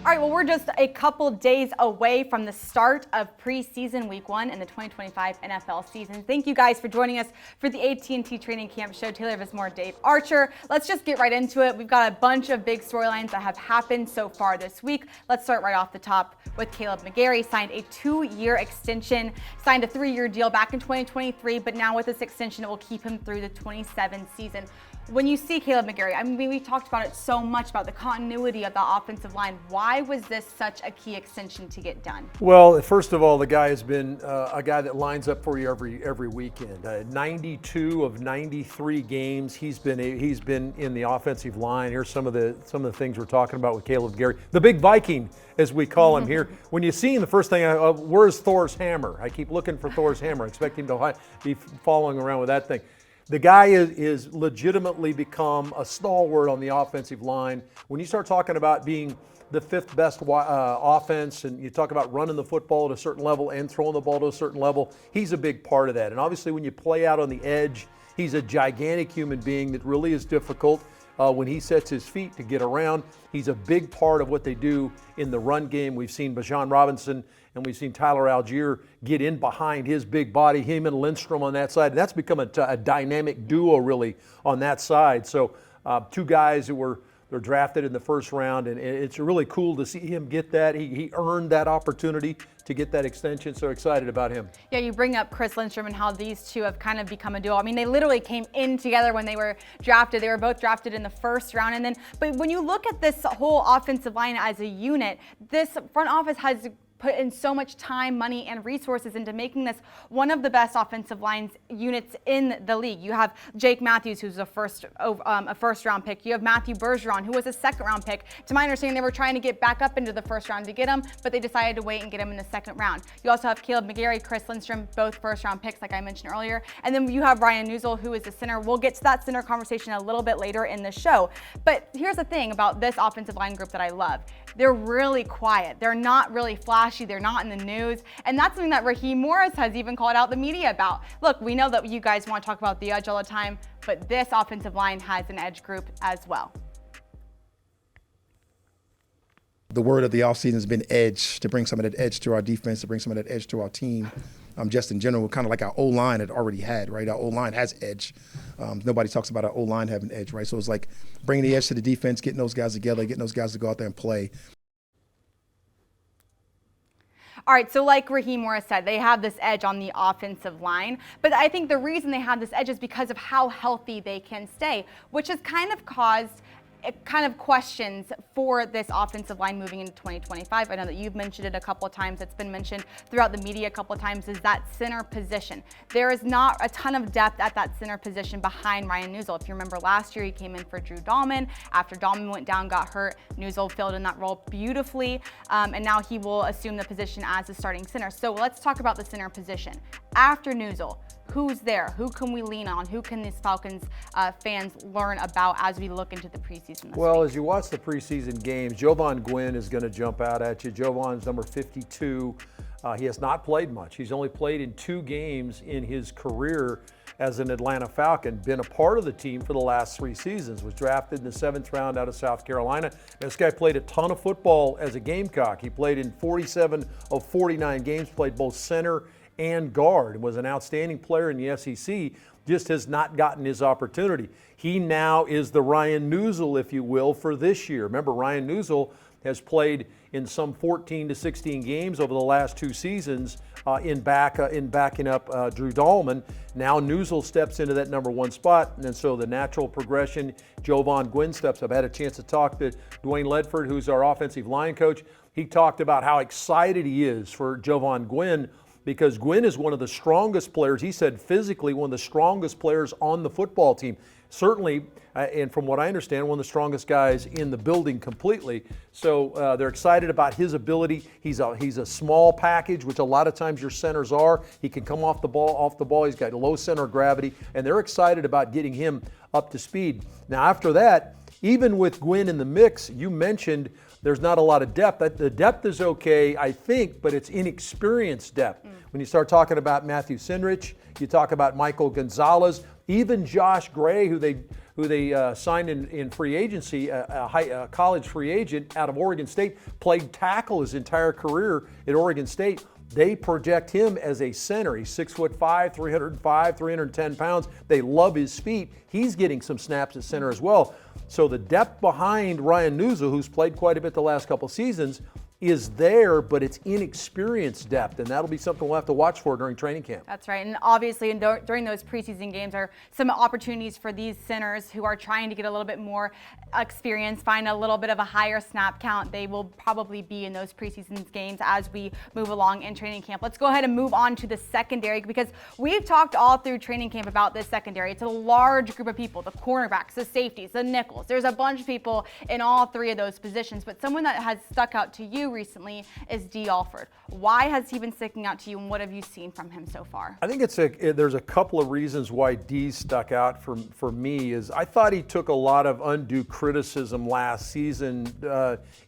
All right, well, we're just a couple days away from the start of preseason week 1 in the 2025 NFL season. Thank you guys for joining us for the AT&T Training Camp show. Taylor Vismor and Dave Archer. Let's just get right into it. We've got a bunch of big storylines that have happened so far this week. Let's start right off the top with Caleb McGarry. Signed a 2-year extension, signed a 3-year deal back in 2023, but now with this extension, it will keep him through the 27 season. When you see Caleb McGarry, I mean, we talked about it so much, about the continuity of the offensive line. Why was this such a key extension to get done? Well, first of all, the guy has been a guy that lines up for you every weekend. 92 of 93 games, he's been in the offensive line. Here's some of the things we're talking about with Caleb McGarry, the big Viking, as we call him here. When you see him, the first thing, where's Thor's hammer? I keep looking for Thor's hammer. I expect him to be following around with that thing. The guy is legitimately become a stalwart on the offensive line. When you start talking about being the 5th best offense, and you talk about running the football at a certain level and throwing the ball to a certain level, he's a big part of that. And obviously when you play out on the edge, he's a gigantic human being that really is difficult when he sets his feet to get around. He's a big part of what they do in the run game. We've seen Bijan Robinson and we've seen Tyler Algier get in behind his big body, him and Lindstrom on that side. And that's become a dynamic duo really on that side. So two guys who they're drafted in the first round, and it's really cool to see him get that. He earned that opportunity to get that extension, so excited about him. Yeah, you bring up Chris Lindstrom and how these two have kind of become a duo. I mean, they literally came in together when they were drafted. They were both drafted in the first round. But when you look at this whole offensive line as a unit, this front office has put in so much time, money, and resources into making this one of the best offensive lines units in the league. You have Jake Matthews, who's a first round pick. You have Matthew Bergeron, who was a 2nd round pick. To my understanding, they were trying to get back up into the 1st round to get him, but they decided to wait and get him in the 2nd round. You also have Caleb McGarry, Chris Lindstrom, both 1st round picks, like I mentioned earlier. And then you have Ryan Nuzul, who is a center. We'll get to that center conversation a little bit later in the show. But here's the thing about this offensive line group that I love. They're really quiet. They're not really flashy. They're not in the news. And that's something that Raheem Morris has even called out the media about. Look, we know that you guys want to talk about the edge all the time, but this offensive line has an edge group as well. The word of the offseason has been edge, to bring some of that edge to our defense, to bring some of that edge to our team. Just in general, kind of like our O-line had already had, right? Our O-line has edge. Nobody talks about our O-line having edge, right? So it's like bringing the edge to the defense, getting those guys together, getting those guys to go out there and play. All right, so like Raheem Morris said, they have this edge on the offensive line, but I think the reason they have this edge is because of how healthy they can stay, which has kind of caused questions for this offensive line moving into 2025. I know that you've mentioned it a couple of times. It's been mentioned throughout the media a couple of times, is that center position. There is not a ton of depth at that center position behind Ryan Nuzul. If you remember last year, he came in for Drew Dahlman. After Dahlman went down, got hurt, Nuzul filled in that role beautifully, and now he will assume the position as the starting center. So let's talk about the center position. After Nuzul, who's there? Who can we lean on? Who can these Falcons fans learn about as we look into the preseason this Well, week? as you watch the preseason games, Jovan Gwynn is going to jump out at you. Jovan's number 52. He has not played much. He's only played in 2 games in his career as an Atlanta Falcon, been a part of the team for the last 3 seasons, was drafted in the 7th round out of South Carolina. This guy played a ton of football as a Gamecock. He played in 47 of 49 games, played both center and guard, was an outstanding player in the SEC, just has not gotten his opportunity. He now is the Ryan Nuzul, if you will, for this year. Remember, Ryan Nuzul has played in some 14 to 16 games over the last 2 seasons in backing up Drew Dahlman. Now Nuzul steps into that number 1 spot, and so the natural progression, Jovan Gwynn steps up. I had a chance to talk to Dwayne Ledford, who's our offensive line coach. He talked about how excited he is for Jovan Gwynn, because Gwynn is one of the strongest players. He said physically one of the strongest players on the football team. certainly, and from what I understand, one of the strongest guys in the building completely. So they're excited about his ability. He's a small package, which a lot of times your centers are. He can come off the ball. He's got a low center of gravity, and they're excited about getting him up to speed. Now, after that, even with Gwynn in the mix, you mentioned there's not a lot of depth. The depth is okay, I think, but it's inexperienced depth. When you start talking about Matthew Sinrich, you talk about Michael Gonzalez, even Josh Gray, who they signed in free agency, a college free agent out of Oregon State, played tackle his entire career at Oregon State. They project him as a center. He's 6'5", 310 pounds. They love his feet. He's getting some snaps at center as well. So the depth behind Ryan Nuzzo, who's played quite a bit the last couple seasons, is there, but it's inexperienced depth, and that'll be something we'll have to watch for during training camp. That's right, and obviously during those preseason games are some opportunities for these centers who are trying to get a little bit more experience, find a little bit of a higher snap count. They will probably be in those preseason games as we move along in training camp. Let's go ahead and move on to the secondary, because we've talked all through training camp about this secondary. It's a large group of people, the cornerbacks, the safeties, the nickels. There's a bunch of people in all three of those positions, but someone that has stuck out to you recently is Dee Alford. Why has he been sticking out to you, and what have you seen from him so far? I think there's a couple of reasons why Dee stuck out for me. Is I thought he took a lot of undue criticism last season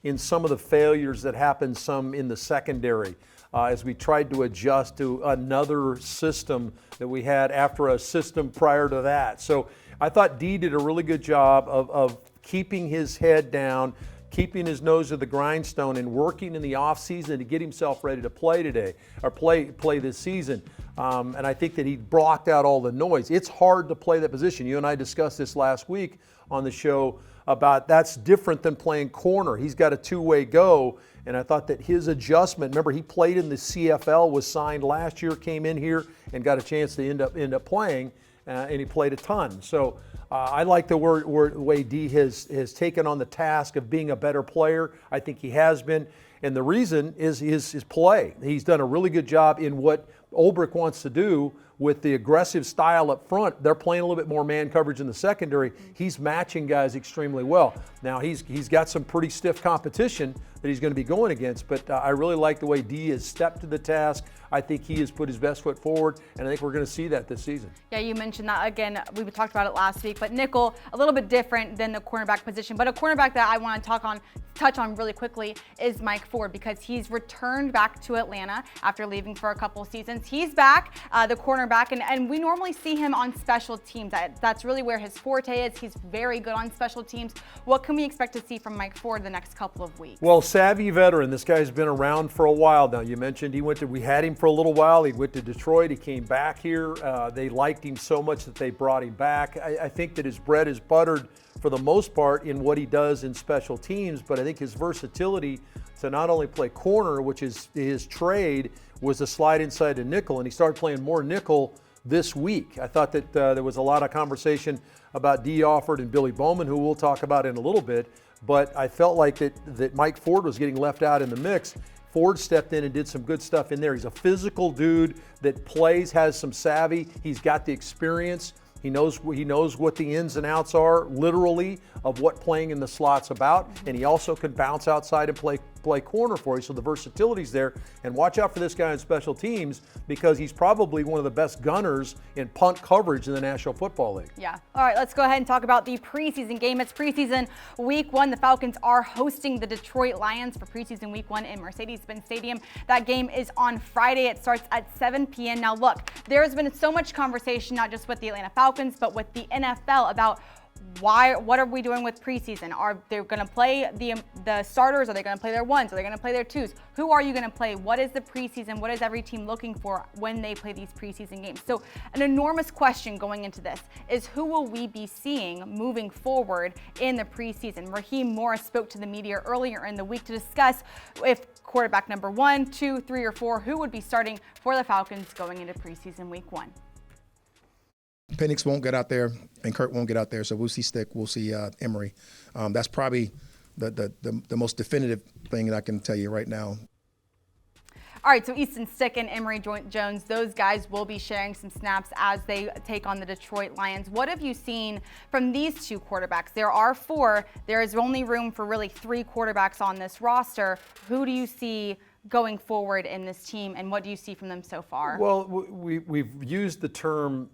in some of the failures that happened some in the secondary as we tried to adjust to another system that we had after a system prior to that. So I thought Dee did a really good job of keeping his head down, keeping his nose to the grindstone, and working in the offseason to get himself ready to play today, or play this season. And I think that he blocked out all the noise. It's hard to play that position. You and I discussed this last week on the show about that's different than playing corner. He's got a two-way go, and I thought that his adjustment, remember he played in the CFL, was signed last year, came in here and got a chance to end up playing, and he played a ton. So I like the way Dee has taken on the task of being a better player. I think he has been. And the reason is his play. He's done a really good job in what Ulbrich wants to do with the aggressive style up front. They're playing a little bit more man coverage in the secondary. He's matching guys extremely well. Now he's got some pretty stiff competition that he's going to be going against, but I really like the way Dee has stepped to the task. I think he has put his best foot forward, and I think we're going to see that this season. Yeah, you mentioned that again. We talked about it last week, but nickel, a little bit different than the cornerback position. But a cornerback that I want to touch on really quickly is Mike Ford, because he's returned back to Atlanta after leaving for a couple seasons. He's back, the cornerback, and we normally see him on special teams. That's really where his forte is. He's very good on special teams. What can we expect to see from Mike Ford the next couple of weeks? Well, savvy veteran. This guy's been around for a while now. You mentioned we had him for a little while. He went to Detroit. He came back here. They liked him so much that they brought him back. I think that his bread is buttered for the most part in what he does in special teams, but I think his versatility to not only play corner, which is his trade, was to slide inside the nickel, and he started playing more nickel this week. I thought that there was a lot of conversation about Dee Alford and Billy Bowman, who we'll talk about in a little bit, but I felt like that Mike Ford was getting left out in the mix. Ford stepped in and did some good stuff in there. He's a physical dude that plays, has some savvy. He's got the experience. He knows what the ins and outs are, literally, of what playing in the slot's about, and he also can bounce outside and play corner for you, so the versatility's there. And watch out for this guy in special teams, because he's probably one of the best gunners in punt coverage in the National Football League. Yeah. All right, let's go ahead and talk about the preseason game. It's preseason week 1. The Falcons are hosting the Detroit Lions for preseason week 1 in Mercedes-Benz Stadium. That game is on Friday. It starts at 7 p.m. Now, look, there's been so much conversation, not just with the Atlanta Falcons, but with the NFL about what are we doing with preseason? Are they going to play the starters? Are they going to play their ones? Are they going to play their twos? Who are you going to play? What is the preseason? What is every team looking for when they play these preseason games? So an enormous question going into this is, who will we be seeing moving forward in the preseason? Raheem Morris spoke to the media earlier in the week to discuss if quarterback number 1, 2, 3, or 4, who would be starting for the Falcons going into preseason week 1. Penix won't get out there, and Kurt won't get out there, so we'll see Stick, we'll see Emery. That's probably the most definitive thing that I can tell you right now. All right, so Easton Stick and Emory Jones, those guys will be sharing some snaps as they take on the Detroit Lions. What have you seen from these two quarterbacks? There are 4. There is only room for really 3 quarterbacks on this roster. Who do you see going forward in this team, and what do you see from them so far? Well, we've used the term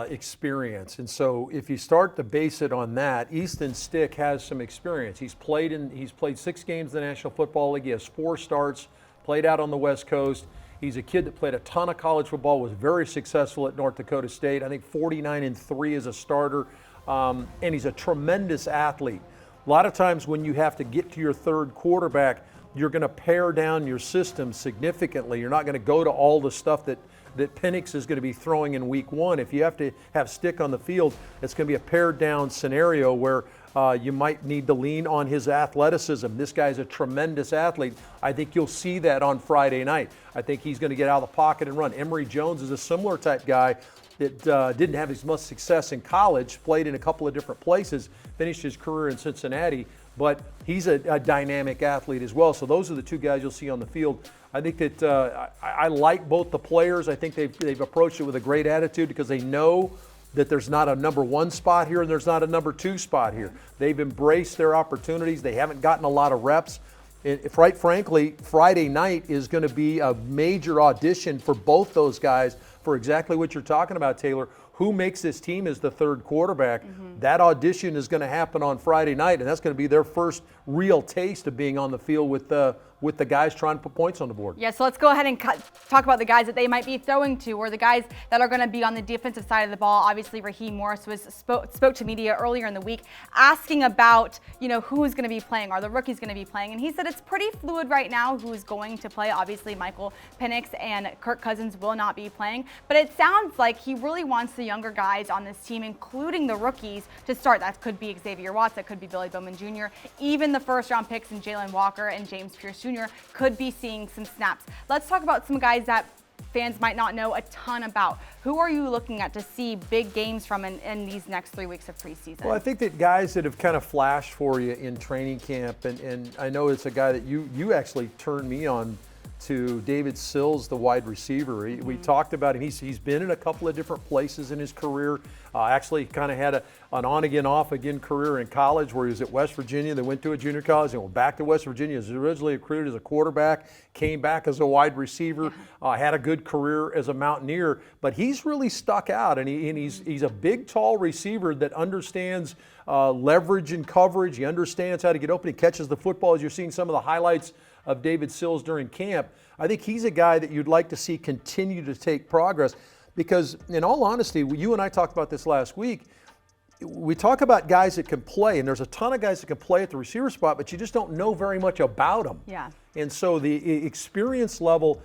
experience, and so if you start to base it on that, Easton Stick has some experience. He's played 6 games in the National Football League. He has 4 starts, played out on the West Coast. He's a kid that played a ton of college football, was very successful at North Dakota State. I think 49-3 as a starter, and he's a tremendous athlete. A lot of times when you have to get to your third quarterback, you're going to pare down your system significantly. You're not going to go to all the stuff that Penix is going to be throwing in week 1. If you have to have Stick on the field, it's going to be a pared down scenario where you might need to lean on his athleticism. This guy's a tremendous athlete. I think you'll see that on Friday night. I think he's going to get out of the pocket and run. Emory Jones is a similar type guy that didn't have as much success in college, played in a couple of different places, finished his career in Cincinnati, but he's a dynamic athlete as well. So those are the 2 guys you'll see on the field. I think that I like both the players. I think they've approached it with a great attitude because they know that there's not a number 1 spot here and there's not a number 2 spot here. They've embraced their opportunities. They haven't gotten a lot of reps. Quite frankly, Friday night is going to be a major audition for both those guys for exactly what you're talking about, Taylor. Who makes this team as the third quarterback? That audition is going to happen on Friday night, and that's going to be their first real taste of being on the field with the guys trying to put points on the board. Yeah, so let's go ahead and talk about the guys that they might be throwing to, or the guys that are going to be on the defensive side of the ball. Obviously, Raheem Morris spoke to media earlier in the week asking about, who's going to be playing. Are the rookies going to be playing? And he said it's pretty fluid right now who's going to play. Obviously, Michael Penix and Kirk Cousins will not be playing, but it sounds like he really wants the younger guys on this team, including the rookies, to start. That could be Xavier Watts, that could be Billy Bowman Jr., even the first-round picks in Jalen Walker and James Pierce Jr. could be seeing some snaps. Let's talk about some guys that fans might not know a ton about. Who are you looking at to see big games from in these next 3 weeks of preseason? Well, I think that guys that have kind of flashed for you in training camp, and I know it's a guy that you actually turned me on to, David Sills, the wide receiver. We talked about him. He's been in a couple of different places in his career. Actually kind of had an on-again, off-again career in college where he was at West Virginia. They went to a junior college and went back to West Virginia. He was originally recruited as a quarterback, came back as a wide receiver, had a good career as a Mountaineer. But he's really stuck out, and he's a big, tall receiver that understands leverage and coverage. He understands how to get open. He catches the football, as you're seeing some of the highlights of David Sills during camp. I think he's a guy that you'd like to see continue to take progress because, in all honesty, you and I talked about this last week. We talk about guys that can play, and there's a ton of guys that can play at the receiver spot, but you just don't know very much about them. Yeah. And so the experience level,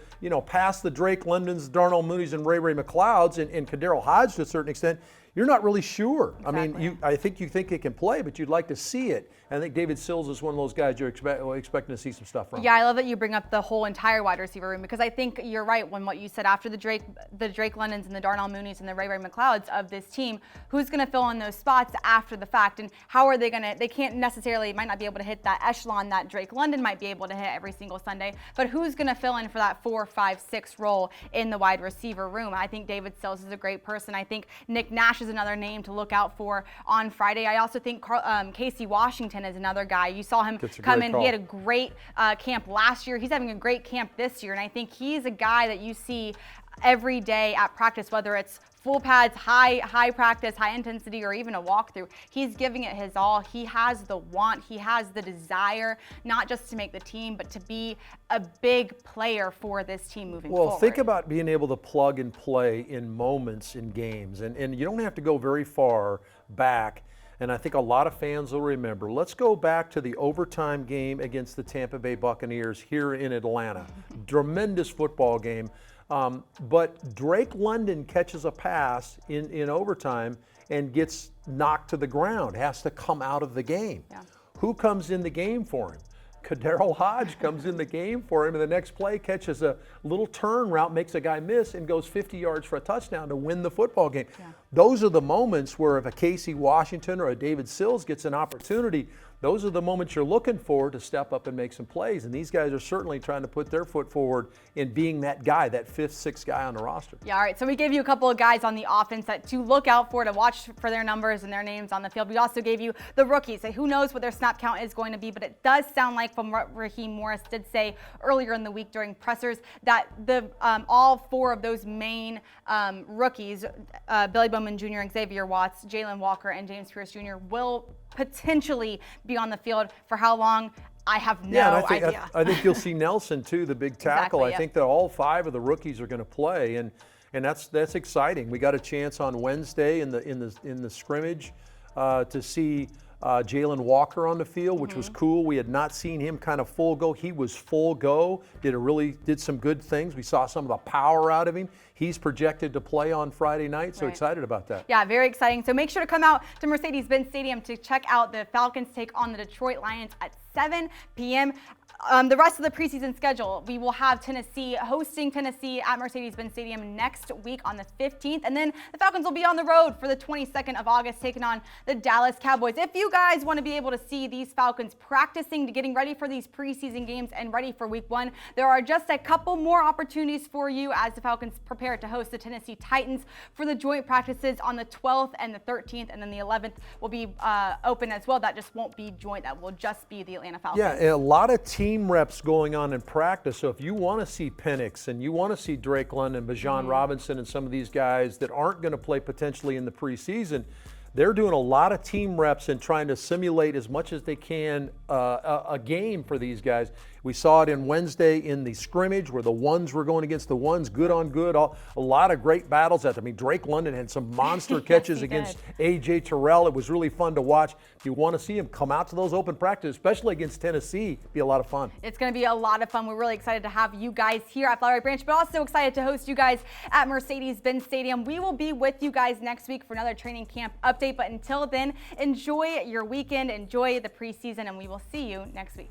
past the Drake Londons, Darnell Mooney's, and Ray McLeods, and Kaderil Hodge to a certain extent, you're not really sure. Exactly. I mean, I think you think it can play, but you'd like to see it. And I think David Sills is one of those guys you're expecting to see some stuff from. Yeah, I love that you bring up the whole entire wide receiver room because I think you're right when what you said after the Drake Londons and the Darnell Mooney's and the Ray McLeods of this team, who's going to fill in those spots after the fact, and how are they going to? They can't necessarily, might not be able to hit that echelon that Drake London might be able to hit every single Sunday, but who's going to fill in for that 4, 5, 6 role in the wide receiver room? I think David Sills is a great person. I think Nick Nash is another name to look out for on Friday. I also think Casey Washington is another guy. You saw him come in. He had a great camp last year. He's having a great camp this year, and I think he's a guy that you see every day at practice, whether it's full pads, high practice, high intensity, or even a walkthrough. He's giving it his all. He has the want, he has the desire, not just to make the team, but to be a big player for this team moving forward. Well, think about being able to plug and play in moments in games, and you don't have to go very far back. And I think a lot of fans will remember. Let's go back to the overtime game against the Tampa Bay Buccaneers here in Atlanta. Tremendous football game. But Drake London catches a pass in overtime and gets knocked to the ground, has to come out of the game. Yeah. Who comes in the game for him? Kaderil Hodge comes in the game for him, and the next play catches a little turn route, makes a guy miss, and goes 50 yards for a touchdown to win the football game. Yeah. Those are the moments where if a Casey Washington or a David Sills gets an opportunity, those are the moments you're looking for to step up and make some plays. And these guys are certainly trying to put their foot forward in being that guy, that fifth, sixth guy on the roster. Yeah, all right. So we gave you a couple of guys on the offense to look out for, to watch for their numbers and their names on the field. We also gave you the rookies. So who knows what their snap count is going to be, but it does sound like, from what Raheem Morris did say earlier in the week during pressers, that all four of those main rookies, Billy Bowman Jr., Xavier Watts, Jalen Walker, and James Pierce Jr. will potentially be on the field. For how long, I have no idea. I think you'll see Nelson too, the big tackle. Exactly, I think that all five of the rookies are going to play, and that's exciting. We got a chance on Wednesday in the scrimmage to see Jalen Walker on the field, which was cool. We had not seen him kind of full go. He was full go, did some good things. We saw some of the power out of him. He's projected to play on Friday night, so excited about that. Yeah, very exciting. So make sure to come out to Mercedes-Benz Stadium to check out the Falcons take on the Detroit Lions at 7 p.m. The rest of the preseason schedule, we will have Tennessee hosting Tennessee at Mercedes-Benz Stadium next week on the 15th. And then the Falcons will be on the road for the 22nd of August, taking on the Dallas Cowboys. If you guys want to be able to see these Falcons practicing, getting ready for these preseason games and ready for week one, there are just a couple more opportunities for you as the Falcons prepare to host the Tennessee Titans for the joint practices on the 12th and the 13th. And then the 11th will be open as well. That just won't be joint. That will just be the Atlanta Falcons. Yeah, a lot of team reps going on in practice. So if you want to see Penix and you want to see Drake London, Bijan Robinson, and some of these guys that aren't going to play potentially in the preseason, they're doing a lot of team reps and trying to simulate as much as they can a game for these guys. We saw it in Wednesday in the scrimmage where the ones were going against the ones, good on good. A lot of great battles. I mean, Drake London had some monster catches against A.J. Terrell. It was really fun to watch. If you want to see him, come out to those open practices, especially against Tennessee. It'd be a lot of fun. It's going to be a lot of fun. We're really excited to have you guys here at Flowery Branch, but also excited to host you guys at Mercedes-Benz Stadium. We will be with you guys next week for another training camp update. But until then, enjoy your weekend, enjoy the preseason, and we will see you next week.